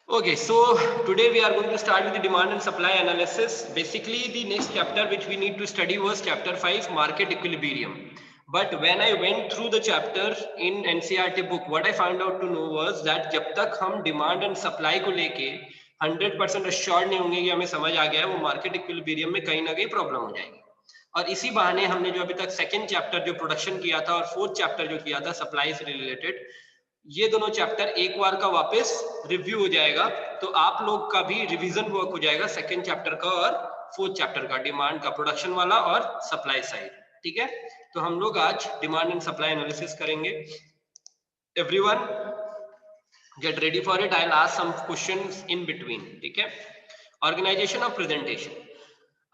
Okay, so today we are going to start with the demand and supply analysis. Basically, the next chapter which we need to study was chapter 5, market equilibrium. But when I went through the chapter in NCERT book, what I found out to know was that जब तक हम demand and supply को लेके 100% assured नहीं होंगे कि हमें समझ आ गया है, वो market equilibrium में कहीं ना कहीं problem हो जाएगी. और इसी बहाने हमने जो अभी तक सेकंड चैप्टर जो प्रोडक्शन किया था और फोर्थ चैप्टर जो किया था सप्लाई से रिलेटेड, ये दोनों चैप्टर एक बार का वापस रिव्यू हो जाएगा. तो आप लोग का भी रिवीजन वर्क हो जाएगा सेकंड चैप्टर का और फोर्थ चैप्टर का, डिमांड का, प्रोडक्शन वाला और सप्लाई साइड. ठीक है, तो हम लोग आज डिमांड एंड सप्लाई एनालिसिस करेंगे. Everyone get ready for it. I will ask some questions in between. ठीक है, organisation of presentation,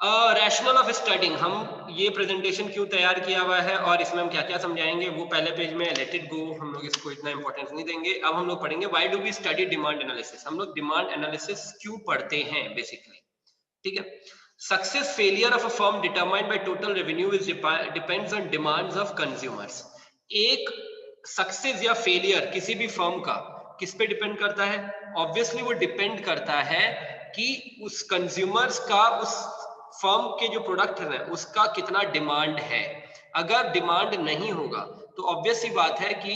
rational of studying. हम ये प्रेजेंटेशन क्यों तैयार किया हुआ है और इसमें हम क्या क्या समझाएंगे वो पहले पेज में, लेट इट गो, हम लोग इसको इतना इंपॉर्टेंस नहीं देंगे. अब हम लोग पढ़ेंगे why do we study demand analysis. हम लोग डिमांड एनालिसिस क्यों पढ़ते हैं बेसिकली. ठीक है, success failure of a firm determined by total revenue is depends on demands of consumers. एक सक्सेस या फेलियर किसी भी फर्म का किस पे डिपेंड करता है? ऑब्वियसली वो डिपेंड करता है कि उस कंज्यूमर्स का उस फर्म के जो प्रोडक्ट है उसका कितना डिमांड है. अगर डिमांड नहीं होगा तो ऑब्वियस सी बात है कि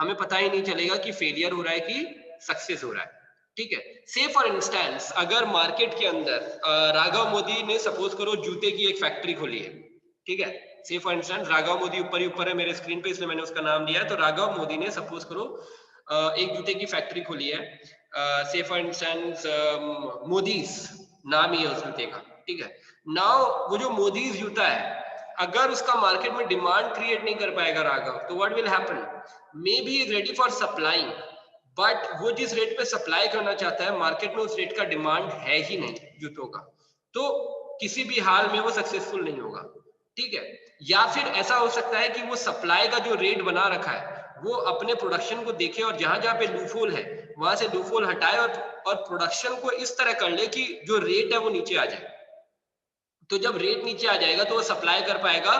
हमें पता ही नहीं चलेगा कि फेलियर हो रहा है कि सक्सेस हो रहा है. ठीक है, से फॉर इंस्टेंस अगर मार्केट के अंदर राघव मोदी ने सपोज करो जूते की एक फैक्ट्री खोली है. ठीक है, से फॉर इंस्टेंस राघव मोदी ऊपर ही ऊपर है मेरे स्क्रीन पे इसलिए मैंने उसका नाम दिया है. तो राघव मोदी ने सपोज करो एक जूते की फैक्ट्री खोली है. से फॉर इंस्टेंस मोदीज नाम ही है उस जूते का. ठीक है, नाउ वो जो मोदीज जूता है अगर उसका मार्केट में डिमांड क्रिएट नहीं कर पाएगा राघव, तो what will happen? May be is ready for supplying, but वो जिस रेट पे सप्लाई करना चाहता है मार्केट में उस रेट का डिमांड है ही नहीं जूतों का, तो किसी भी हाल में वो सक्सेसफुल नहीं होगा. ठीक है, या फिर ऐसा हो सकता है कि वो सप्लाई का जो रेट बना रखा है वो अपने प्रोडक्शन को देखे और जहां जहां पे लूफोल है वहां से लूफोल हटाए और प्रोडक्शन को इस तरह कर ले कि जो रेट है वो नीचे आ जाए. तो जब रेट नीचे आ जाएगा तो वो सप्लाई कर पाएगा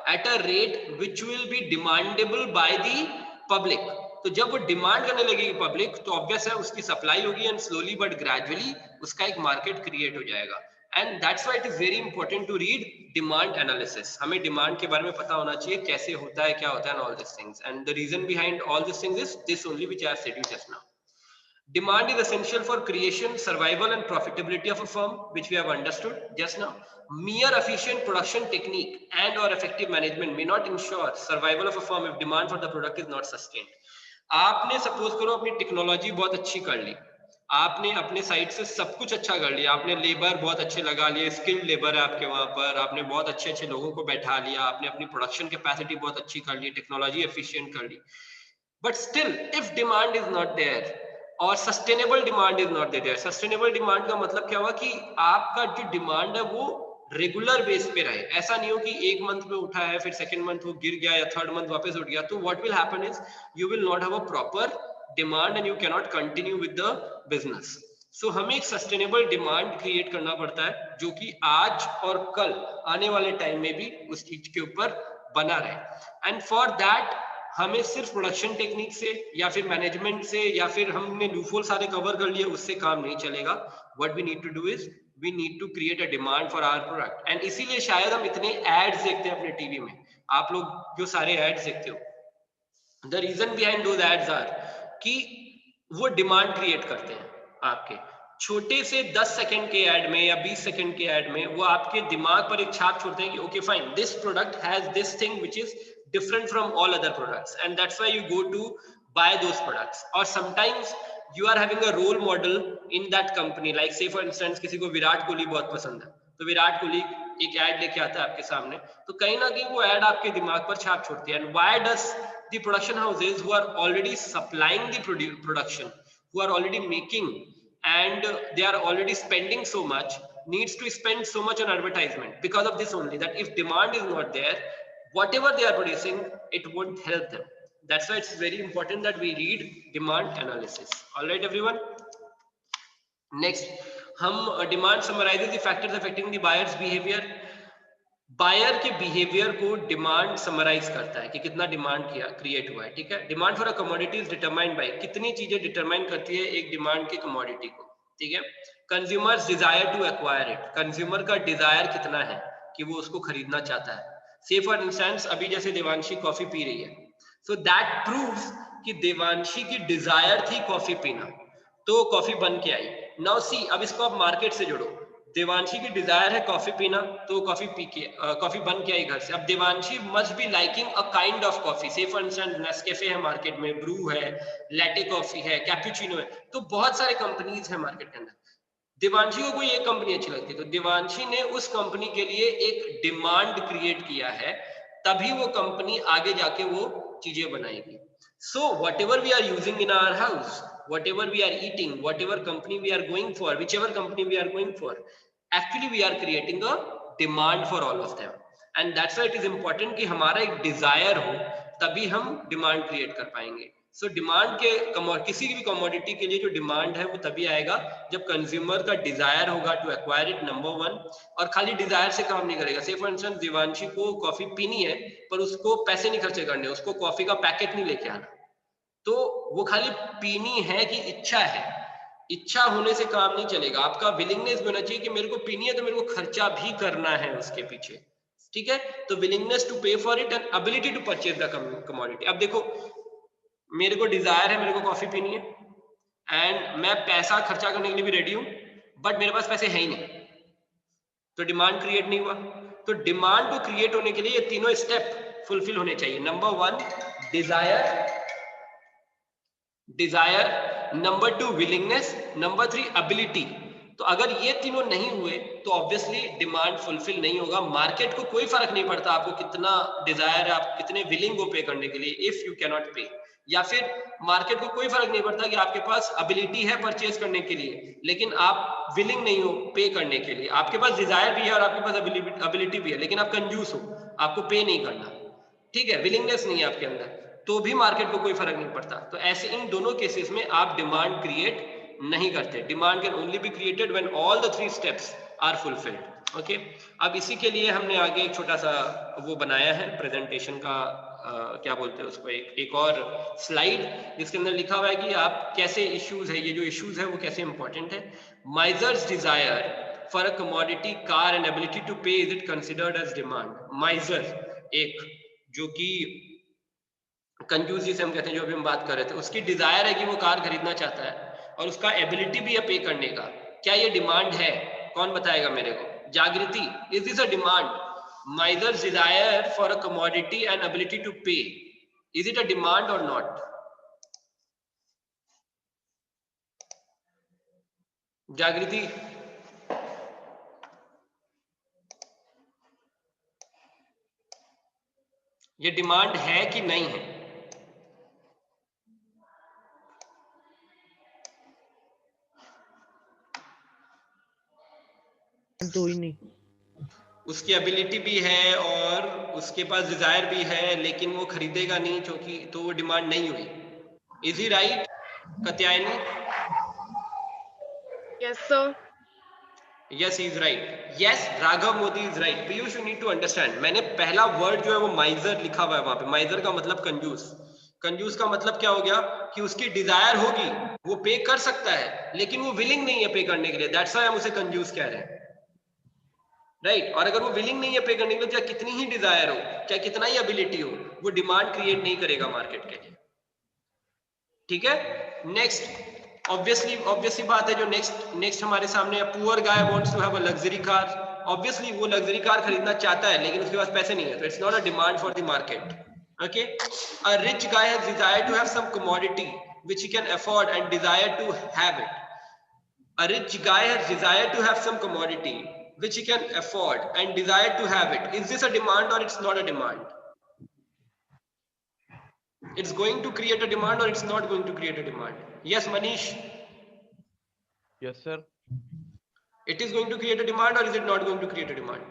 at a rate which will be demandable by the public. तो जब वो डिमांड करने लगेगी पब्लिक तो ऑब्वियस है उसकी सप्लाई होगी एंड स्लोली बट ग्रेजुअली उसका एक मार्केट क्रिएट हो जाएगा. And that's why it is very important to read demand analysis. हमें डिमांड के बारे में पता होना चाहिए कैसे होता है, क्या होता है, all this things. And the reason behind all this things is this only which I have said you just now. Demand is essential for creation, survival, and profitability of a firm, which we have understood just now. Mere efficient production technique and or effective management may not ensure survival of a firm if demand for the product is not sustained. आपने suppose करो अपनी technology बहुत अच्छी कर ली, आपने अपने side से सब कुछ अच्छा कर लिया, आपने लेबर बहुत अच्छे लगा लिए, स्किल्ड लेबर है आपके वहां पर, आपने बहुत अच्छे अच्छे लोगों को बैठा लिया, आपने अपनी प्रोडक्शन कैपेसिटी बहुत अच्छी कर ली, टेक्नोलॉजी एफिशिएंट कर ली. But still if demand is not there और sustainable demand is not there. Sustainable demand का मतलब क्या हुआ कि आपका जो डिमांड है वो रेगुलर बेस पे रहे. ऐसा नहीं हो कि एक मंथ में उठा है फिर सेकंड मंथ वो गिर गया या थर्ड मंथ वापस उठ गया. तो what will happen is you will not have a proper demand and you can not continue with the business. So हमें एक सस्टेनेबल डिमांड क्रिएट करना पड़ता है जो कि आज और कल आने वाले टाइम में भी उस चीज के ऊपर बना रहे. एंड फॉर दैट हमें सिर्फ प्रोडक्शन टेक्निक से या फिर मैनेजमेंट से या फिर हमने लूफोल सारे कवर कर लिए उससे काम नहीं चलेगा. What we need to do is we need to create a demand for our product. And इसीलिए शायद हम इतने एड्स देखते हैं अपने टीवी में. आप लोग जो सारे एड्स देखते हो, the reason behind those ads are कि वो डिमांड क्रिएट करते हैं. आपके छोटे से 10 सेकंड के ऐड में या 20 सेकंड के ऐड में वो आपके दिमाग पर एक छाप छोड़ते हैं कि okay fine this product has this thing which is different from all other products, and that's why you go to buy those products. Or sometimes you are having a role model in that company, like say for instance किसी को विराट कोहली बहुत पसंद है तो विराट कोहली एक add लेके आता है आपके सामने, तो कहीं ना कहीं वो ऐड आपके दिमाग पर छाप छोड़ती है. And why does the production houses who are already supplying the production, who are already making and they are already spending so much, needs to spend so much on advertisement? Because of this only, that if demand is not there, whatever they are producing, it won't help them. That's why it's very important that we read demand analysis. All right, everyone. Next, हम demand summarizes the factors affecting the buyer's behavior. Buyer के behaviour को demand summarise करता है कि कितना demand create हुआ है, ठीक है। Demand for a commodity is determined bye, कितनी चीजें डिटरमाइन करती है एक डिमांड की कमोडिटी को, ठीक है। Consumers desire to acquire it, consumer का डिजायर कितना है कि वो उसको खरीदना चाहता है। से फॉर इंस्टेंस अभी जैसे देवांशी कॉफी पी रही है, सो दैट प्रूव्स कि देवांशी की डिजायर थी कॉफी पीना, तो कॉफी बन के आई। नाउ सी, अब इसको आप मार्केट से जोड़ो, देवांशी की डिजायर है कॉफी पीना, तो कॉफी पी के कॉफी बन के आई घर से। अब Devanshi must be liking a kind of coffee, से फॉर इंस्टेंस नेस्कैफे है मार्केट में, ब्रू है, लैटे कॉफी है, कैपुचिनो है, तो बहुत सारे कंपनीज है मार्केट के अंदर। देवांशी को कोई एक कंपनी अच्छी लगती है, तो देवांशी ने उस कंपनी के लिए एक डिमांड क्रिएट किया है, तभी वो कंपनी आगे जाके वो चीजें बनाएगी। So whatever we are using in our house, whatever we are eating, whatever company we are going for, whichever company we are going for, actually we are creating a demand for all of them, and that's why it is important कि हमारा एक desire हो, तभी हम demand create कर पाएंगे। So demand के किसी भी commodity के लिए जो demand है वो तभी आएगा जब consumer का desire होगा to acquire it, number one। और खाली desire से काम नहीं करेगा। Say for instance देवांशी को कॉफी पीनी है, पर उसको पैसे नहीं खर्चे करने, उसको कॉफी का पैकेट नहीं लेके आना, तो वो खाली पीनी है कि इच्छा है, इच्छा होने से काम नहीं चलेगा। आपका विलिंगनेस होना चाहिए कि मेरे को पीनी है तो मेरे को खर्चा भी करना है उसके पीछे, ठीक है। तो willingness to pay for it and ability to purchase the commodity. अब देखो, मेरे को डिजायर है, मेरे को कॉफी पीनी है, एंड मैं पैसा खर्चा करने के लिए भी रेडी हूं, बट मेरे पास पैसे है ही नहीं, तो डिमांड क्रिएट नहीं हुआ। तो डिमांड को क्रिएट होने के लिए ये तीनों स्टेप फुलफिल होने चाहिए। Number one Dzire, number two willingness, number three ability. तो अगर ये तीनों नहीं हुए तो ऑब्वियसली डिमांड फुलफिल नहीं होगा। मार्केट को कोई फर्क नहीं पड़ता आपको कितना डिजायर है, आप कितने विलिंग हो पे करने के लिए, इफ यू कैन नॉट पे। या फिर मार्केट को कोई फर्क नहीं पड़ता कि आपके पास एबिलिटी है परचेज करने के लिए, लेकिन आप विलिंग नहीं हो पे करने के लिए। आपके पास डिजायर भी है और आपके पास एबिलिटी भी है, लेकिन आप कंजूस हो, आपको पे नहीं करना, ठीक है, विलिंगनेस नहीं है आपके अंदर, तो भी मार्केट को कोई फर्क नहीं पड़ता। तो ऐसे इन दोनों केसेस में आप डिमांड क्रिएट नहीं करते। Demand can only be created when all the three steps are fulfilled. Okay, अब इसी के लिए हमने आगे एक छोटा सा वो बनाया है प्रेजेंटेशन का, क्या बोलते हैं उसको, एक और स्लाइड जिसके अंदर लिखा हुआ है कि आप कैसे इश्यूज है, ये जो इश्यूज है वो कैसे इंपॉर्टेंट है। Miser's desire for a commodity car and ability to pay, is it considered as demand? Miser एक जो कि कंजूस जिसे हम कहते हैं, जो अभी हम बात कर रहे थे, उसकी डिजायर है कि वो कार खरीदना चाहता है और उसका एबिलिटी भी है पे करने का, क्या ये डिमांड है? कौन बताएगा मेरे को? Jagriti, is this a demand? Miser's desire for a commodity and ability to pay, is it a demand और नॉट? जागृति, ये डिमांड है कि नहीं है? तो ही नहीं, उसकी एबिलिटी भी है और उसके पास डिजायर भी है, लेकिन वो खरीदेगा नहीं क्योंकि, तो वो डिमांड नहीं हुई। Is he right Katyayani? Yes, sir. Yes, he is right. Yes, Raghav Modi is right. Piyush, you need to understand. मैंने पहला वर्ड जो है वो माइजर लिखा हुआ है वहां पे। माइजर का मतलब कंजूस। कंजूस का मतलब क्या हो गया कि उसकी डिजायर होगी, वो पे कर सकता है, लेकिन वो विलिंग नहीं है पे करने के लिए। दैट्स व्हाई हम उसे कंजूस कह रहे हैं, राइट? और अगर वो विलिंग नहीं है पे करने के लिए, चाहे कितनी ही डिजायर हो, चाहे कितना ही एबिलिटी हो, वो डिमांड क्रिएट नहीं करेगा मार्केट के लिए, ठीक है। नेक्स्ट, ऑब्वियसली बात है, जो नेक्स्ट हमारे सामने, poor guy wants to have a luxury car. Obviously वो लग्जरी कार खरीदना चाहता है, लेकिन उसके पास पैसे नहीं है, तो it's not a demand for the market. Okay, a rich guy has desire to have some commodity which he can afford and desire to have it. A rich guy has desire to have some commodity which he can afford and desire to have it. Is this a demand or it's not a demand? It's going to create a demand or it's not going to create a demand? Yes, Manish? yes sir, It is going to create a demand or is it not going to create a demand?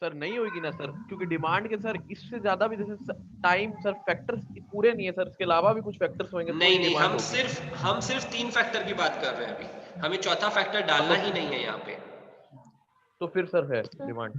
Sir नहीं होगी ना sir, क्योंकि demand के sir इससे ज्यादा भी, जैसे time sir factors पूरे नहीं है सर, इसके अलावा भी कुछ फैक्टर्स होंगे। नहीं, हम सिर्फ 3 फैक्टर की बात कर रहे हैं अभी। हमें चौथा फैक्टर डालना ही नहीं है यहाँ पे। तो फिर सर है डिमांड,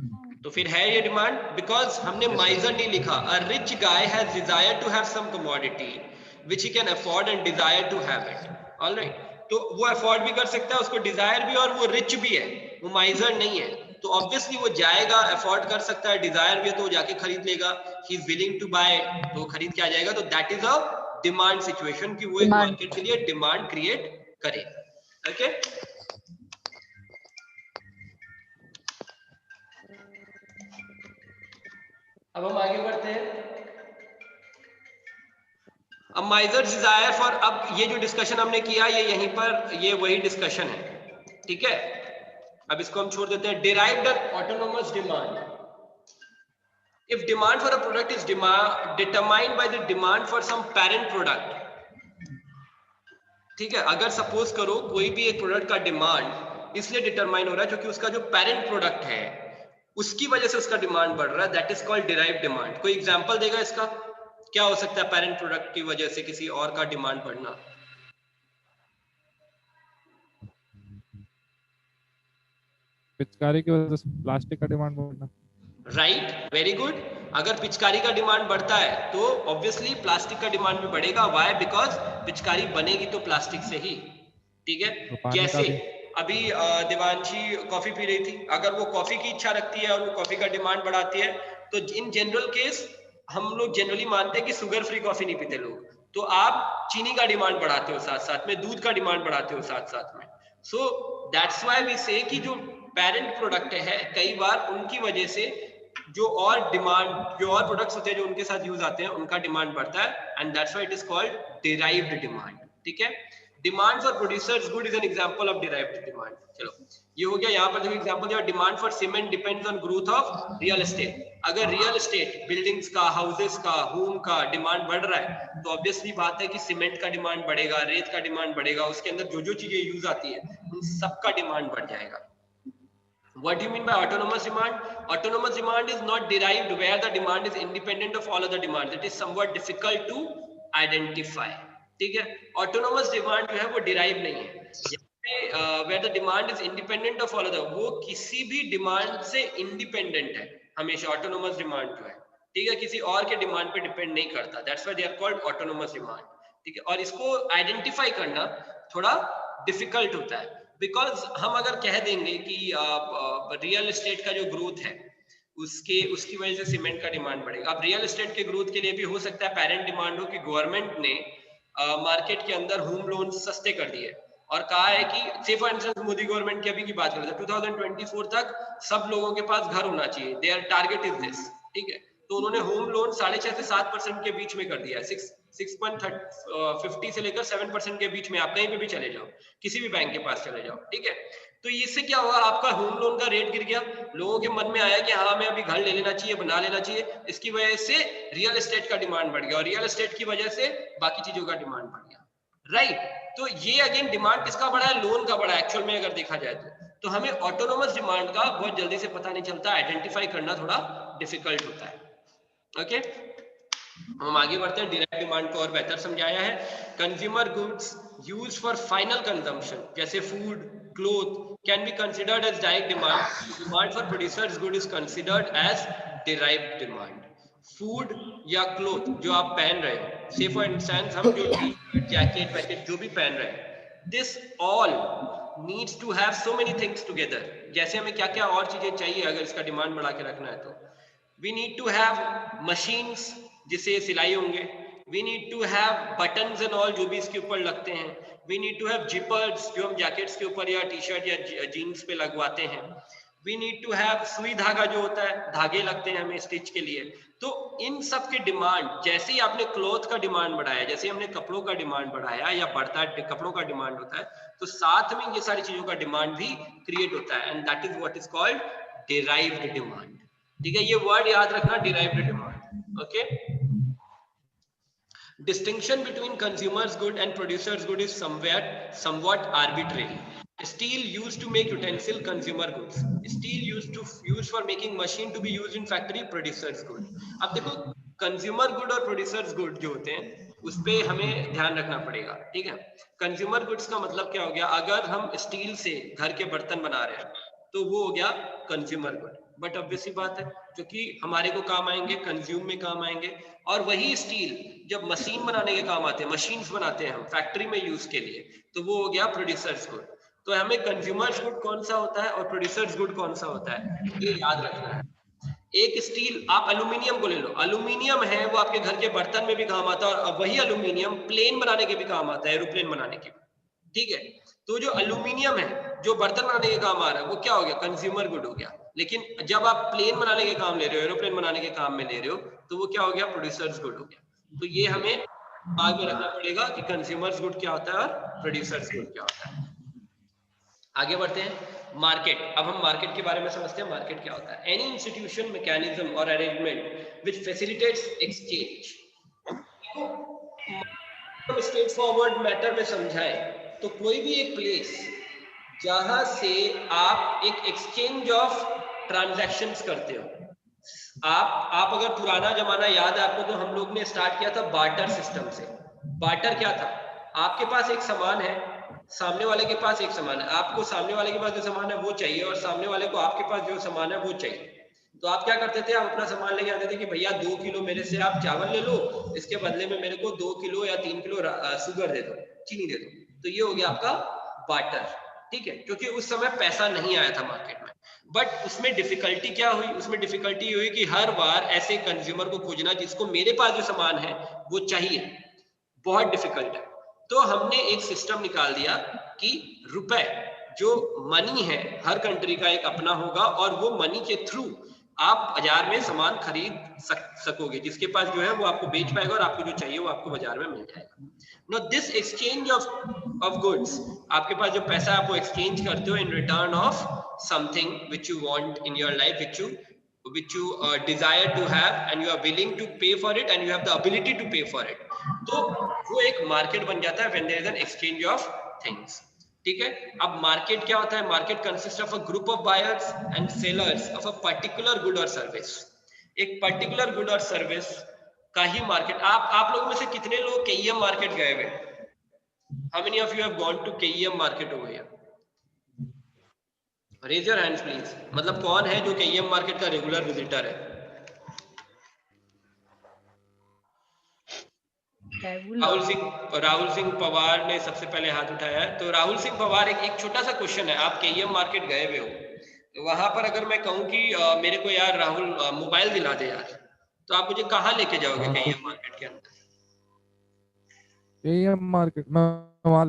तो फिर है ये डिमांड, बिकॉज हमने माइजर नहीं लिखा। A rich guy has desire to have some commodity which he can afford and desire to have it. Alright, तो वो अफोर्ड भी कर सकता है, उसको डिजायर भी, और वो रिच भी है, वो माइजर नहीं है। तो ऑब्वियसली वो जाएगा, अफोर्ड कर सकता है, डिजायर भी है तो वो जाके खरीद लेगा, he is willing to buy, तो वो खरीद के आ जाएगा। तो that is a demand situation कि वो एक मार्केट के लिए डिमांड क्रिएट करे। ओके, अब हम आगे बढ़ते हैं। अब माइजर डिजायर फॉर, अब ये जो डिस्कशन हमने किया ये यहीं पर ये वही डिस्कशन है, ठीक है। अब इसको हम छोड़ देते हैं। Derived autonomous demand, if demand for a product is determined by the demand for some parent product, ठीक है। अगर सपोज करो कोई भी एक प्रोडक्ट का डिमांड इसलिए डिटरमाइन हो रहा है क्योंकि उसका जो पेरेंट प्रोडक्ट है उसकी वजह से उसका डिमांड बढ़ रहा है, that is called derived demand. कोई एग्जांपल देगा इसका? क्या हो सकता है पेरेंट प्रोडक्ट की वजह से किसी और का डिमांड बढ़ना? पिचकारी की वजह से प्लास्टिक का डिमांड बढ़ना। Right, very good. अगर पिचकारी का डिमांड बढ़ता है तो ऑब्वियसली प्लास्टिक का डिमांड भी बढ़ेगा। व्हाई? बिकॉज पिचकारी बनेगी तो प्लास्टिक से ही, ठीक है। तो जैसे अभी देवांशी कॉफी पी रही थी, अगर वो कॉफी की इच्छा रखती है और वो कॉफी का डिमांड बढ़ाती है तो इन जनरल केस हम लोग जनरली मानते हैं कि शुगर फ्री कॉफी नहीं पीते लोग, तो आप चीनी का डिमांड बढ़ाते हो, साथ साथ में दूध का डिमांड बढ़ाते हो साथ साथ में। सो दैट्स व्हाई वी से कि जो पेरेंट प्रोडक्ट है कई बार उनकी वजह से जो और प्रोडक्ट्स होते हैं जो उनके साथ यूज आते हैं उनका डिमांड बढ़ता है, and that's why it is called derived demand, ठीक है। Demand for producers good is an example of derived demand. चलो ये हो गया, यहाँ पर देखो एग्जांपल दिया, demand for cement depends on growth of real estate. अगर रियल एस्टेट बिल्डिंग्स का, हाउसेस का, होम का डिमांड बढ़ रहा है तो ऑब्वियसली बात है कि सीमेंट का डिमांड बढ़ेगा, रेत का डिमांड बढ़ेगा, उसके अंदर जो जो चीजें यूज आती है उन सबका डिमांड बढ़ जाएगा। What do you mean by autonomous demand? Autonomous demand is not derived where the demand is independent of all other demands. It is somewhat difficult to identify. ठीक है, autonomous demand जो है वो derive नहीं है। where the demand is independent of all other, वो किसी भी demand से independent है हमेशा autonomous demand जो है, ठीक है, किसी और के demand पे depend नहीं करता। That's why they are called autonomous demand, ठीक है। और इसको identify करना थोड़ा difficult होता है, बिकॉज हम अगर कह देंगे कि रियल एस्टेट का जो ग्रोथ है उसकी वजह से सीमेंट का डिमांड बढ़ेगा। अब रियल एस्टेट के ग्रोथ के लिए भी हो सकता है पेरेंट डिमांड हो कि गवर्नमेंट ने मार्केट के अंदर होम लोन सस्ते कर दिए और कहा है कि से फॉर इंस्टेंस मोदी गवर्नमेंट की अभी की बात करें तो 2024 तक सब लोगों के पास घर होना चाहिए, देयर टारगेट इज दिस, ठीक है। तो उन्होंने होम लोन 6.5 से 7% के बीच में कर दिया है। 6.50 से लेकर 7% के बीच में, आप कहीं पे भी चले जाओ, किसी भी बैंक के पास चले जाओ, ठीक है। तो इससे क्या हुआ, आपका होम लोन का रेट गिर गया, लोगों के मन में आया कि हाँ हमें अभी घर ले लेना चाहिए, बना लेना चाहिए, इसकी वजह से रियल एस्टेट का डिमांड बढ़ गया और रियल एस्टेट की वजह से बाकी चीजों का डिमांड बढ़ गया, राइट। तो ये अगेन डिमांड किसका बढ़ा है? लोन का बढ़ा है एक्चुअल में अगर देखा जाए तो हमें ऑटोनोमस डिमांड का बहुत जल्दी से पता नहीं चलता, आइडेंटिफाई करना थोड़ा डिफिकल्ट होता है। ओके, हम आगे बढ़ते हैं। डायरेक्ट डिमांड को और बेहतर समझाया है। Consumer goods used for final consumption जैसे food, cloth can be considered as direct demand. Demand for producers good is considered as derived demand. Food या क्लोथ जो आप पहन रहे हो, से फॉर इंस्टेंस हम जो टी-शर्ट, जैकेट वैकेट जो भी पहन रहे हैं, this all needs to have so many things together. जैसे हमें क्या क्या और चीजें चाहिए अगर इसका डिमांड बढ़ा के रखना है तो we need to have machines जिससे सिलाई होंगे, we need to have buttons and all जो भी इसके ऊपर लगते हैं, we need to have zippers जो हम जैकेट्स के ऊपर या टी शर्ट या जीन्स पे लगवाते हैं, we need to have सुई धागा जो होता है, धागे लगते हैं हमें स्टिच के लिए। तो इन सब के डिमांड, जैसे ही आपने क्लॉथ का डिमांड बढ़ाया, जैसे हमने कपड़ों का डिमांड बढ़ाया या बढ़ता है, कपड़ों का डिमांड होता है, तो साथ में ये सारी चीजों का डिमांड भी क्रिएट होता है, and that is what is called derived demand. ठीक है, ये वर्ड याद रखना, derived demand. Okay, distinction between consumers good and producers good is somewhat arbitrary. Steel used to make utensil, consumer goods. Steel used for making machine to be used in factory, producers good. अब देखो consumer good और producers good जो होते हैं उस पे हमें ध्यान रखना पड़ेगा, ठीक है। कंज्यूमर गुड्स का मतलब क्या हो गया, अगर हम स्टील से घर के बर्तन बना रहे हैं तो वो हो गया कंज्यूमर गुड, बट ऑब्वियस सी बात है क्योंकि हमारे को काम आएंगे, कंज्यूम में काम आएंगे। और वही स्टील जब मशीन बनाने के काम आते हैं, मशीन्स बनाते हैं हम फैक्ट्री में यूज के लिए, तो वो हो गया प्रोड्यूसर्स गुड। तो हमें कंज्यूमर्स गुड कौन सा होता है और प्रोड्यूसर्स गुड कौन सा होता है, ये याद रखना है। एक स्टील, आप एल्यूमिनियम को ले लो, एल्यूमिनियम है वो आपके घर के बर्तन में भी काम आता है और वही एल्यूमिनियम प्लेन बनाने के भी काम आता है, एरोप्लेन बनाने के, ठीक है। तो जो एल्यूमिनियम है जो बर्तन बनाने के काम आ रहा है वो क्या हो गया, कंज्यूमर गुड हो गया। लेकिन जब आप प्लेन बनाने के काम ले रहे हो, एरोप्लेन बनाने के काम में ले रहे हो, तो वो क्या हो गया, प्रोड्यूसर्स गुड हो गया। तो ये हमें आगे रखना पड़ेगा कि कंज्यूमर्स गुड क्या होता है और प्रोड्यूसर्स गुड क्या होता है। आगे बढ़ते हैं, मार्केट। अब हम मार्केट के बारे में समझते हैं, मार्केट क्या होता है। एनी इंस्टीट्यूशन, मैकेनिज्म और arrangement which facilitates exchange. Straight forward matter में समझाए तो कोई भी एक प्लेस जहां से आप एक एक्सचेंज ऑफ ट्रांजैक्शंस करते हो। आप अगर पुराना जमाना याद है आपको, तो हम लोग ने स्टार्ट किया था बार्टर सिस्टम से। बार्टर क्या था, आपके पास एक सामान है, सामने वाले के पास एक सामान है, आपको सामने वाले के पास जो सामान है वो चाहिए और सामने वाले को आपके पास जो सामान है वो चाहिए। तो आप क्या करते थे, आप अपना सामान लेके आते थे कि भैया 2 किलो मेरे से आप चावल ले लो, इसके बदले में मेरे को 2 किलो या 3 किलो शुगर दे दो, चीनी दे दो। तो ये हो गया आपका बार्टर, ठीक है, क्योंकि उस समय पैसा नहीं आया था मार्केट में। बट उसमें डिफिकल्टी क्या हुई, उसमें डिफिकल्टी हुई कि हर बार ऐसे कंज्यूमर को खोजना जिसको मेरे पास जो सामान है वो चाहिए, बहुत डिफिकल्ट है। तो हमने एक सिस्टम निकाल दिया कि रुपए जो मनी है हर कंट्री का एक अपना होगा और वो मनी के थ्रू आप बाजार में सामान खरीद सकोगे, जिसके पास जो है वो आपको बेच पाएगा और आपको जो चाहिए वो आपको बाजार में मिल जाएगा। Know this exchange of goods, आपके पास जो पैसा आप वो एक्सचेंज करते हो in return of something which you want in your life, which you desire to have and you are willing to pay for it and you have the ability to pay for it. तो वो एक market बन जाता है when there is an exchange of things, ठीक है। अब market क्या होता है, market consist of a group of buyers and sellers of a particular good और सर्विस। एक पर्टिकुलर गुड और सर्विस का ही मार्केट। आप लोगों में से कितने लोग केईएम मार्केट गए हुए? How many of you have gone to KEM market over here? Raise your hands please। मतलब कौन है जो KEM मार्केट का रेगुलर विजिटर है? राहुल सिंह पवार ने सबसे पहले हाथ उठाया है। तो राहुल सिंह पवार, एक छोटा सा क्वेश्चन है, आप KEM मार्केट गए हुए हो, तो वहां पर अगर मैं कहूं कि मेरे को यार राहुल मोबाइल दिला दे यार, तो आप मुझे कहाँ लेके जाओगे KEM मार्केट के अंदर? KEM मार्केट मैं वहाँ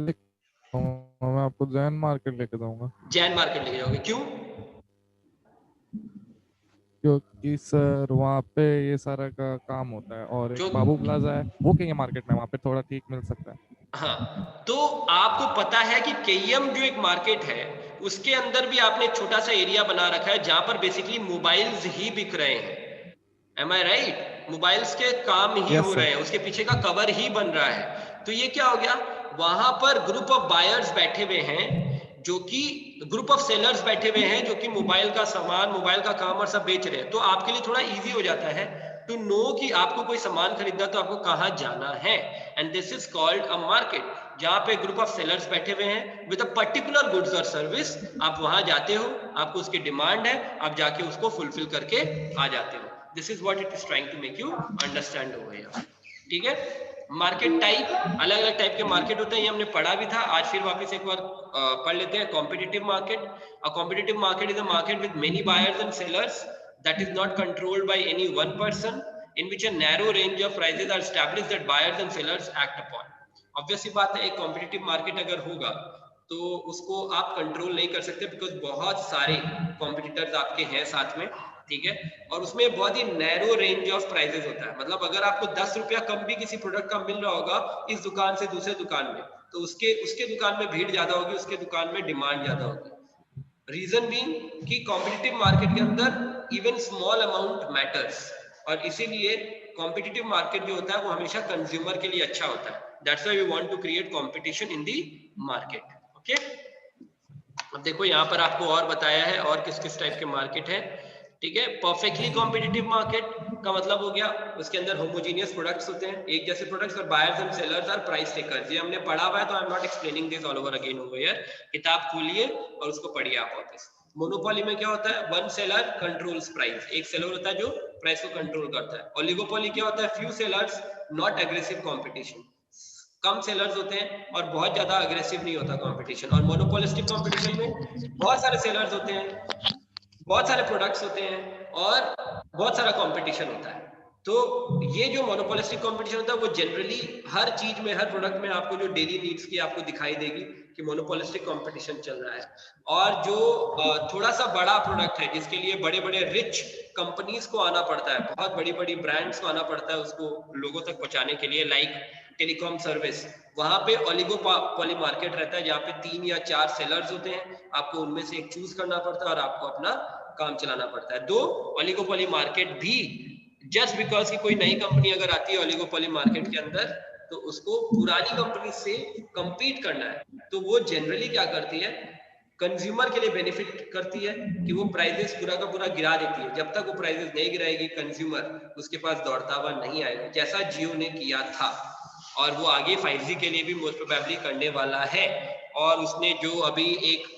मैं आपको जैन मार्केट लेके जाऊंगा। जैन मार्केट लेके जाओगे, क्यों? क्योंकि सर वहाँ पे ये सारा का काम होता है और एक बाबू प्लाजा है वो KEM मार्केट में, वहाँ पे थोड़ा ठीक मिल सकता है। हाँ, तो आपको पता है कि KEM जो एक मार्केट है उसके अंदर भी आपने छोटा सा एरिया बना रखा है जहां पर बेसिकली मोबाइल्स ही बिक रहे हैं। एम आई राइट? मोबाइल्स के काम ही हो रहे हैं, उसके पीछे का कवर ही बन रहा है। तो ये क्या हो गया, वहां पर ग्रुप ऑफ बायर्स बैठे हुए हैं, जो कि ग्रुप ऑफ सेलर्स बैठे हुए हैं जो कि मोबाइल का सामान, मोबाइल का काम और सब बेच रहे हैं। तो आपके लिए थोड़ा इजी हो जाता है टू नो कि आपको कोई सामान खरीदना तो आपको कहाँ जाना है। And this is called a market, जहाँ पे ग्रुप ऑफ सेलर्स बैठे हुए हैं विद अ पर्टिकुलर गुड्स और सर्विस। आप वहां जाते हो, आपको उसकी डिमांड है, आप जाके उसको फुलफिल करके आ जाते हो। This is what it is trying to make you understand over here, ठीक है। मार्केट टाइप, अलग अलग टाइप के मार्केट होते हैं, ये हमने पढ़ा भी था, आज फिर वापस एक बार पढ़ लेते हैं। Competitive market, a competitive market is a market with many buyers and sellers that is not controlled by any one person, in which a narrow range of prices are established that buyers and sellers act upon. Obviously बात है, एक competitive market अगर होगा तो उसको आप control नहीं कर सकते, बिकॉज बहुत सारे कॉम्पिटिटर्स आपके हैं साथ में, ठीक है। और उसमें बहुत ही नैरो रेंज ऑफ प्राइसेस होता है, मतलब अगर आपको 10 रुपया कम भी किसी प्रोडक्ट का मिल रहा होगा इस दुकान से दूसरे दुकान में, तो उसके दुकान में भीड़ ज्यादा होगी, उसके दुकान में डिमांड ज्यादा होगी। रीजन बीइंग कि कॉम्पिटिटिव मार्केट के अंदर इवन स्मॉल अमाउंट मैटर्स, और इसीलिए कॉम्पिटिटिव मार्केट जो होता है वो हमेशा कंज्यूमर के लिए अच्छा होता है। That's why we want to create competition in the market, okay. अब देखो यहाँ पर आपको और बताया है और किस किस टाइप के मार्केट है, ठीक है। परफेक्टली कॉम्पिटिटिव मार्केट का मतलब हो गया उसके अंदर होमोजीनियस प्रोडक्ट्स होते हैं, एक जैसे प्रोडक्ट्स, और buyers and sellers are price takers. ये हमने पढ़ा हुआ है तो I am not explaining this all over again over here. किताब खोलिए और उसको पढ़िए आप वापस। मोनोपोली में क्या होता है? वन सेलर कंट्रोल्स प्राइस, एक सेलर होता है जो प्राइस को कंट्रोल करता है। ओलिगोपोली क्या होता है? Few sellers, not aggressive competition, come sellers होते हैं और बहुत ज्यादा अग्रेसिव नहीं होता कंपटीशन। और मोनोपोलिस्टिक कंपटीशन में बहुत सारे सेलर्स होते हैं, बहुत सारे प्रोडक्ट्स होते हैं और बहुत सारा कंपटीशन होता है। तो ये जो मोनोपोलिस्टिक कंपटीशन होता है वो जनरली हर चीज में, हर प्रोडक्ट में आपको जो डेली नीड्स की आपको दिखाई देगी कि मोनोपोलिस्टिक कंपटीशन चल रहा है। और जो थोड़ा सा बड़ा प्रोडक्ट है जिसके लिए बड़े बड़े रिच कंपनीज को आना पड़ता है, बहुत बड़ी बड़ी ब्रांड्स को आना पड़ता है उसको लोगों तक पहुंचाने के लिए, लाइक टेलीकॉम सर्विस, वहां पे ओलिगोपोली मार्केट रहता है जहाँ पे 3 या 4 सेलर्स होते हैं, आपको उनमें से एक चूज करना पड़ता है और आपको अपना काम चलाना पड़ता है। दो ओलिगोपोली मार्केट भी जस्ट बिकॉज की कोई नई कंपनी अगर आती है ओलिगोपोली मार्केट के अंदर तो उसको पुरानी कंपनी से compete करना है, तो वो जनरली क्या करती है, कंज्यूमर के लिए बेनिफिट करती है कि वो प्राइसेस पूरा का पूरा गिरा देती है। जब तक वो प्राइसेस नहीं गिराएगी कंज्यूमर उसके पास दौड़ता हुआ नहीं आएगा, जैसा जियो ने किया था और वो आगे 5G के लिए भी मोस्ट प्रोबेबली करने वाला है। और उसने जो अभी एक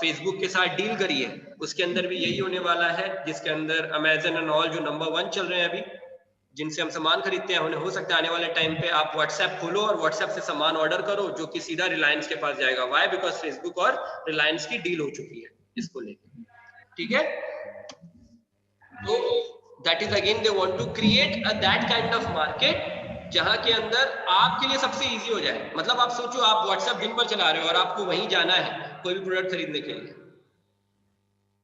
फेसबुक के साथ डील करी है उसके अंदर भी यही होने वाला है, जिसके अंदर अमेजन एंड ऑल जो नंबर 1 चल रहे हैं अभी, जिनसे हम सामान खरीदते हैं, उन्हें हो सकता है आने वाले टाइम पे आप व्हाट्सएप खोलो और व्हाट्सएप से सामान ऑर्डर करो जो कि सीधा रिलायंस के पास जाएगा। व्हाई? बिकॉज फेसबुक और रिलायंस की डील हो चुकी है इसको लेकर, ठीक है। तो that is again they want to create a that kind of market जहां के अंदर आपके लिए सबसे इजी हो जाए। मतलब आप सोचो, आप व्हाट्सएप दिन भर चला रहे हो और आपको वहीं जाना है कोई भी प्रोडक्ट खरीदने के लिए,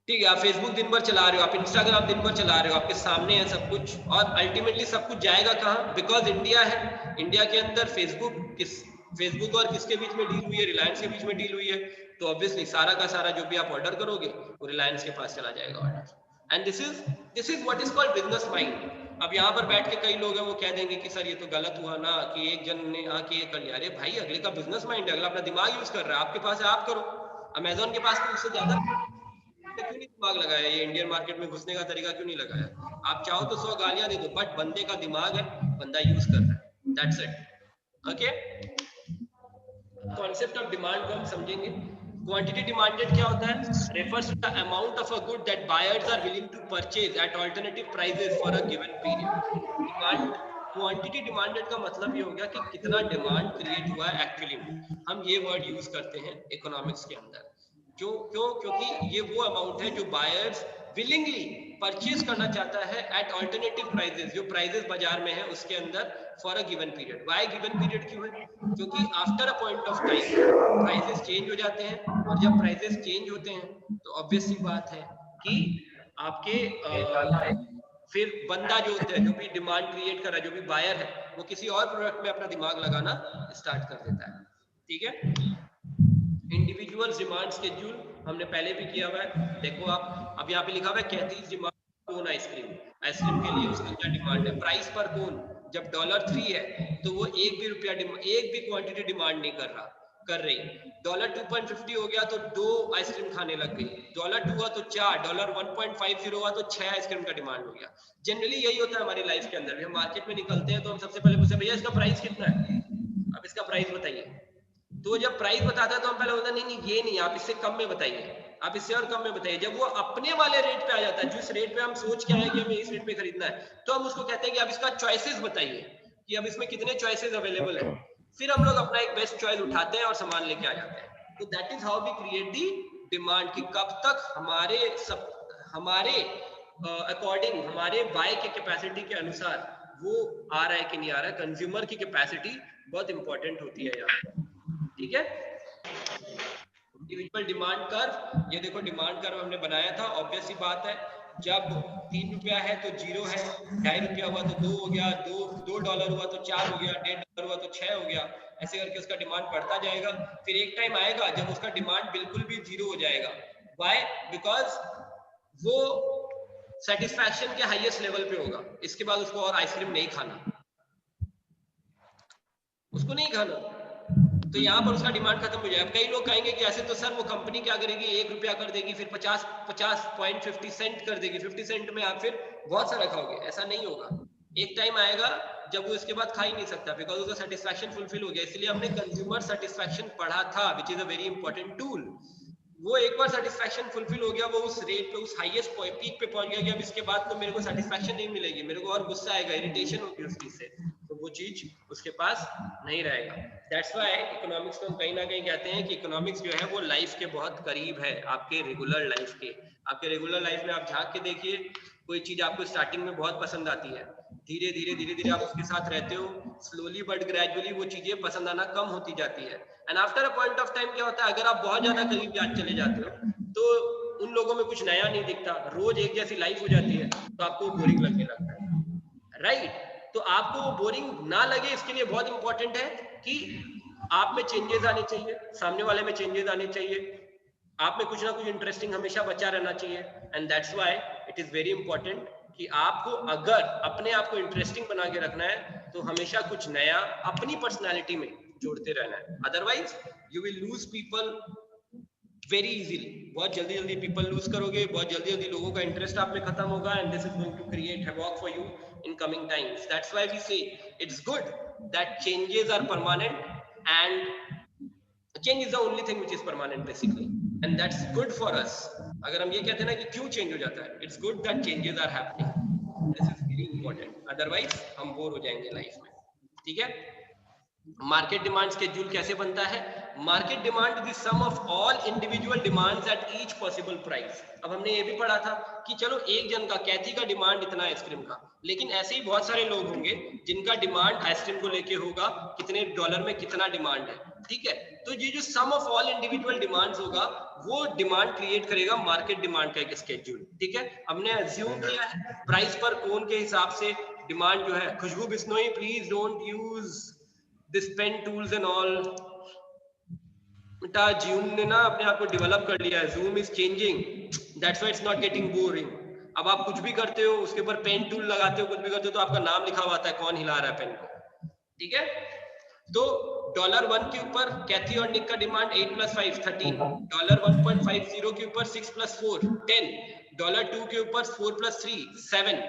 ठीक है। आप फेसबुक दिन भर चला रहे हो, आप इंस्टाग्राम दिन भर चला रहे हो, आपके सामने है सब कुछ, और अल्टीमेटली सब कुछ जाएगा कहाँ? बिकॉज इंडिया है, इंडिया के अंदर फेसबुक और किसके बीच में डील हुई है? रिलायंस के बीच में डील हुई है। तो ऑब्वियसली सारा का सारा जो भी आप ऑर्डर करोगे वो रिलायंस के पास चला जाएगा order. And this is what is called business mind. अब यहाँ पर बैठ के कई लोग हैं वो कह देंगे कि सर ये तो गलत हुआ ना कि एक जन ने आके ये कर लिया। अरे भाई, अगले का बिजनेस माइंड है, अगला अपना दिमाग यूज कर रहा है, आपके पास है आप करो। अमेजोन के पास तो उससे ज्यादा क्यों नहीं दिमाग लगाया? ये इंडियन मार्केट में घुसने का तरीका क्यों नहीं लगाया? आप चाहो तो 100 गालियां दे दो, बट बंदे का दिमाग है, बंदा यूज कर रहा है, that's it. Okay, concept of demand को हम समझेंगे। क्वांटिटी डिमांडेड क्या होता है? Refers to the amount of a good that buyers are willing to purchase at alternative prices for a given period. Demand quantity demanded का मतलब ये हो गया कि कितना डिमांड क्रिएट हुआ है एक्चुअली में। हम ये वर्ड यूज करते हैं इकोनॉमिक्स के अंदर। क्योंकि ये वो अमाउंट है जो बायर्स विलिंगली परचेज करना चाहता है एट अल्टरनेटिव प्राइसेस, जो प्राइसेस बाजार में है उसके अंदर for a given period. Why given period क्यों है? क्योंकि after a point of time prices change हो जाते हैं, और जब प्राइसेस चेंज होते हैं तो ऑब्वियस सी बात है कि आपके फिर बंदा जो होता है, जो भी डिमांड क्रिएट कर रहा है, जो भी बायर है, वो किसी और प्रोडक्ट में अपना दिमाग लगाना स्टार्ट कर देता है, ठीक है। इंडिविजुअल डिमांड शेड्यूल हमने पहले भी किया हुआ है। देखो आप, अब यहाँ पे लिखा हुआ है 33 डिमांड कोन आइसक्रीम। आइसक्रीम के लिए उसका क्या डिमांड है? प्राइस पर कोन। जब $3 है तो वो एक भी क्वांटिटी डिमांड नहीं कर रही। $2.50 हो गया तो 2 आइसक्रीम खाने लग गई। $2 हुआ तो 4, $1.50 हुआ तो 6 आइसक्रीम का डिमांड हो गया। जनरली यही होता है हमारी लाइफ के अंदर। हम मार्केट में निकलते हैं तो हम सबसे पहले पूछते हैं, भैया इसका प्राइस कितना है? अब इसका प्राइस बताइए। तो जब प्राइस बताता है तो हम पहले बोलते हैं नहीं नहीं ये नहीं, आप इससे कम में बताइए, आप इससे और कम में बताइए। जब वो अपने वाले रेट पे आ जाता है, जिस रेट पे हम सोच के आए कि हमें इस रेट पे खरीदना है, तो हम उसको कहते हैं कि आप इसका चॉइसेस बताइए कि अब इसमें कितने चॉइसेस अवेलेबल है। फिर हम लोग अपना एक बेस्ट चॉइस उठाते हैं और सामान लेके आ जाते हैं। तो that is how we create the demand, कि कब तक हमारे अकॉर्डिंग, हमारे बाय के कैपेसिटी के अनुसार वो आ रहा है कि नहीं आ रहा है। कंज्यूमर की कैपेसिटी बहुत इंपॉर्टेंट होती है यहाँ, ठीक है। इंडिविजुअल डिमांड कर्व, ये देखो डिमांड कर्व हमने बनाया था। ऑब्वियस सी बात है, जब $3 है तो 0 है, $2.50 हुआ तो 2 हो गया, $2 हुआ तो 4 हो गया, $1.50 हुआ तो 6 हो गया। ऐसे करके उसका डिमांड बढ़ता जाएगा। फिर एक टाइम आएगा जब उसका डिमांड बिल्कुल भी 0 हो जाएगा। व्हाई? बिकॉज वो सेटिस्फैक्शन के हाईएस्ट लेवल पे होगा। इसके बाद उसको और आइसक्रीम नहीं खाना, उसको नहीं खाना। तो यहाँ पर उसका डिमांड खत्म हो जाएगा। कई लोग कहेंगे कि ऐसे तो सर वो कंपनी क्या करेगी, 1 रुपया कर देगी, फिर 50.50 सेंट कर देगी, 50 सेंट में आप फिर बहुत सारा खाओगे। ऐसा नहीं होगा। एक टाइम आएगा जब वो इसके बाद खा ही नहीं सकता, बिकॉज उसका सेटिस्फैक्शन फुलफिल हो गया। इसलिए हमने कंज्यूमर सेटिस्फैक्शन पढ़ा था, which is a very important tool. वो एक बार सेटिस्फैक्शन फुलफिल हो गया, वो उस रेट पे, उस हाईएस्ट पीक पे पहुंच गया कि अब इसके बाद तो मेरे को सेटिस्फैक्शन नहीं मिलेगी, मेरे को और गुस्सा आएगा, इरिटेशन होगी उस चीज से, तो वो चीज उसके पास नहीं रहेगा। दैट्स व्हाई इकोनॉमिक्स में हम कहीं ना कहीं कहते हैं कि इकोनॉमिक्स जो है वो लाइफ के बहुत करीब है, आपके रेगुलर लाइफ के। आपके रेगुलर लाइफ में आप झांक के देखिए, कोई चीज आपको स्टार्टिंग में बहुत पसंद आती है, धीरे धीरे आप उसके साथ रहते हो, स्लोली बट ग्रेजुअली वो चीजें पसंद आना कम होती जाती है। And after a point of time क्या होता है, अगर आप बहुत ज्यादा करीब चले जाते हो तो उन लोगों में कुछ नया नहीं दिखता, रोज एक जैसी लाइफ हो जाती है, तो आपको बोरिंग लगने लगता है, राइट? तो आपको वो बोरिंग ना लगे, इसके लिए बहुत इंपॉर्टेंट है कि आप में चेंजेस आने चाहिए, सामने वाले में चेंजेस आने चाहिए, आप में कुछ ना कुछ इंटरेस्टिंग हमेशा बचा रहना चाहिए। And that's why it is very important कि आपको अगर अपने आप को इंटरेस्टिंग बना के रखना है तो हमेशा कुछ नया अपनी पर्सनालिटी में जोड़ते रहना है, otherwise you will lose people very easily. बहुत जल्दी जल्दी पीपल लूज करोगे, बहुत जल्दी जल्दी लोगों का इंटरेस्ट आप में खत्म होगा, and this is going to create havoc for you in coming times. That's why we say it's good that changes are permanent, and change is the only thing which is permanent basically, and that's good for us. अगर हम ये कहते हैं ना कि क्यों change हो जाता है, it's good that changes are happening. This is very important. Otherwise हम बोर हो जाएंगे लाइफ में, ठीक है? मार्केट डिमांड स्केड्यूल कैसे बनता है? Market demand is the sum of all individual demands at each possible price. अब हमने ये भी पढ़ा था कि चलो एक जन का, कैथी का डिमांड इतना आइसक्रीम का, लेकिन ऐसे ही बहुत सारे लोग होंगे जिनका डिमांड आइसक्रीम को लेके होगा, कितने डॉलर में कितना डिमांड है, ठीक है? तो ये जो सम ऑफ ऑल इंडिविजुअल डिमांड्स होगा वो डिमांड क्रिएट करेगा मार्केट डिमांड का एक स्केड्यूल, ठीक है? हमने अज्यूम किया है प्राइस पर कोन के हिसाब से डिमांड जो है। Khushboo Bishnoi, please don't use this pen tools and all. बेटा जूम ने ना अपने आप को डेवलप कर लिया है, Zoom is changing, that's why it's not getting boring. अब आप कुछ भी करते हो उसके ऊपर पेन टूल लगाते हो, कुछ भी करते हो तो आपका नाम लिखा हुआ आता है, कौन हिला रहा है पेन को, ठीक है? तो $1 के ऊपर कैथी और निक का डिमांड 8 + 5 13, $1.50 के ऊपर 6 + 4 10, $2 के ऊपर 4 + 3 7।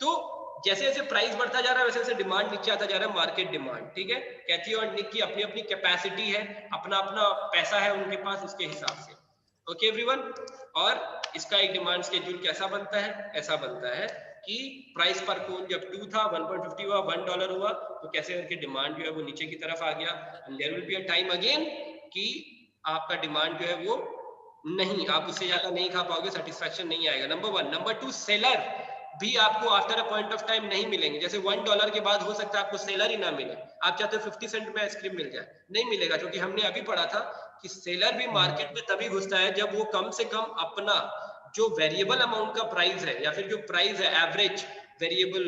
तो जैसे जैसे प्राइस बढ़ता जा रहा है वैसे वैसे डिमांड नीचे आता जा रहा है, मार्केट डिमांड, ठीक है? कैथी और निक की अपनी अपनी कैपेसिटी है, अपना अपना पैसा है उनके पास, उसके हिसाब से, ओके एवरीवन? और इसका एक डिमांड स्केड्यूल कैसा बनता है? ऐसा बनता है कि प्राइस पर कोन जब 2 था, 1.50 हुआ, $1 हुआ, तो कैसे करके डिमांड जो है वो नीचे की तरफ आ गया, and there will be a time again कि आपका डिमांड जो है वो नहीं, आप उससे ज्यादा नहीं खा पाओगे, सेटिस्फैक्शन नहीं आएगा, नंबर 1। नंबर 2, सेलर भी आपको after a point of time नहीं मिलेंगे। जैसे $1 के बाद हो सकता है आपको सेलर ही ना मिले, आप चाहते हो 50 सेंट में आइसक्रीम मिल जाए, नहीं मिलेगा, क्योंकि हमने अभी पढ़ा था कि सेलर भी मार्केट में तभी घुसता है जब वो कम से कम अपना जो वेरिएबल अमाउंट का प्राइस है, या फिर जो प्राइस है एवरेज वेरिएबल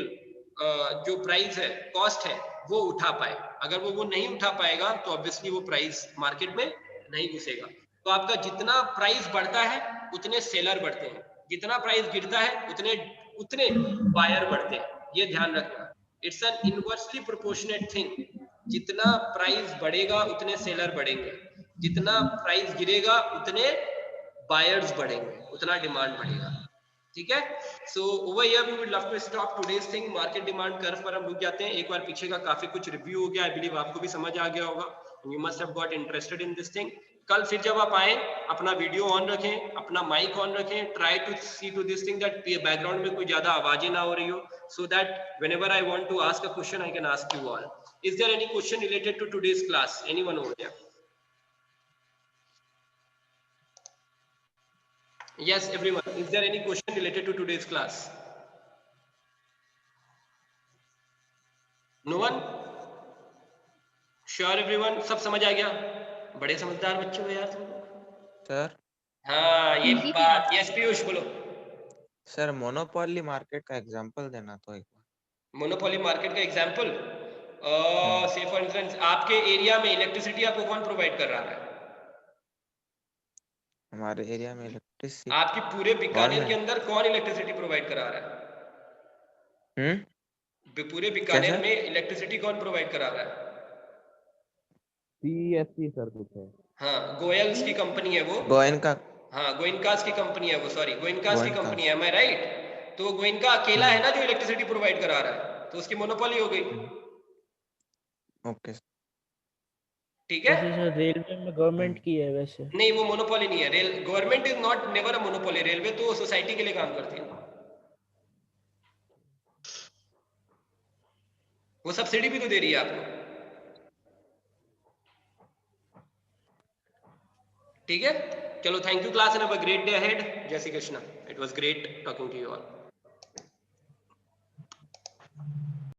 जो प्राइस है, कॉस्ट है, वो उठा पाए। अगर वो नहीं उठा पाएगा तो ऑब्वियसली वो प्राइस मार्केट में नहीं घुसेगा। तो आपका जितना प्राइस बढ़ता है उतने सेलर बढ़ते हैं, जितना प्राइस गिरता है उतने बायर बढ़ते हैं, ये ध्यान रखना। It's an inversely proportionate thing, जितना प्राइस बढ़ेगा उतने सेलर बढ़ेंगे, जितना प्राइस गिरेगा उतने बायर्स बढ़ेंगे, उतना डिमांड बढ़ेगा, ठीक है? So over here we would love to stop today's thing. Market demand curve पर हम रुक जाते हैं। एक बार पीछे का काफी कुछ रिव्यू हो गया, आई बिलीव आपको भी समझ आ गया होगा, you must have got interested in this thing. कल फिर जब आप आए अपना वीडियो ऑन रखें, अपना माइक ऑन रखें, try to see to this thing that background में कोई ज्यादा आवाजें ना हो रही हो, so that whenever I want to ask a question I can ask you all. Is there any question related to today's class? Anyone over there? Yes, everyone. Is there any question related to today's class? No one? Sure everyone? सब समझ आ गया? बड़े समझदार बच्चे हो यार तुम। Sir हाँ ये बात। यस पीयूष बोलो। सर मोनोपोली मार्केट का एग्जांपल देना तो एक बार। मोनोपोली मार्केट का एग्जांपल, से फॉर इंस्टेंस आपके एरिया में इलेक्ट्रिसिटी आपको कौन प्रोवाइड कर रहा है? हमारे एरिया में इलेक्ट्रिसिटी आपकी पूरे बीकानेर के अंदर कौन इलेक्ट्रिसिटी प्रोवाइड करा रहा है? पूरे बीकानेर में इलेक्ट्रिसिटी कौन प्रोवाइड करा रहा है? CESC सर कुछ है। हाँ, गोयल्स की कंपनी है वो। गोयनका। हाँ, गोइनकास की कंपनी है वो, सॉरी गोइनकास की गोयनकास। कंपनी है, am I right? तो गोइनका अकेला है ना जो इलेक्ट्रिसिटी प्रोवाइड करा रहा है, तो उसकी मोनोपोली हो गई। ओके। ठीक है। वैसे सर रेलवे में गवर्नमेंट की है वैसे। नहीं, वो मोनोपोली नहीं है। Rail government is not never a monopoly. Railway तो सोसाइटी के लिए काम करती है, वो सब्सिडी भी तो दे रही है आपको। ठीक है, चलो, thank you class and have a great day ahead. जय Shri Krishna. It was great talking to you all.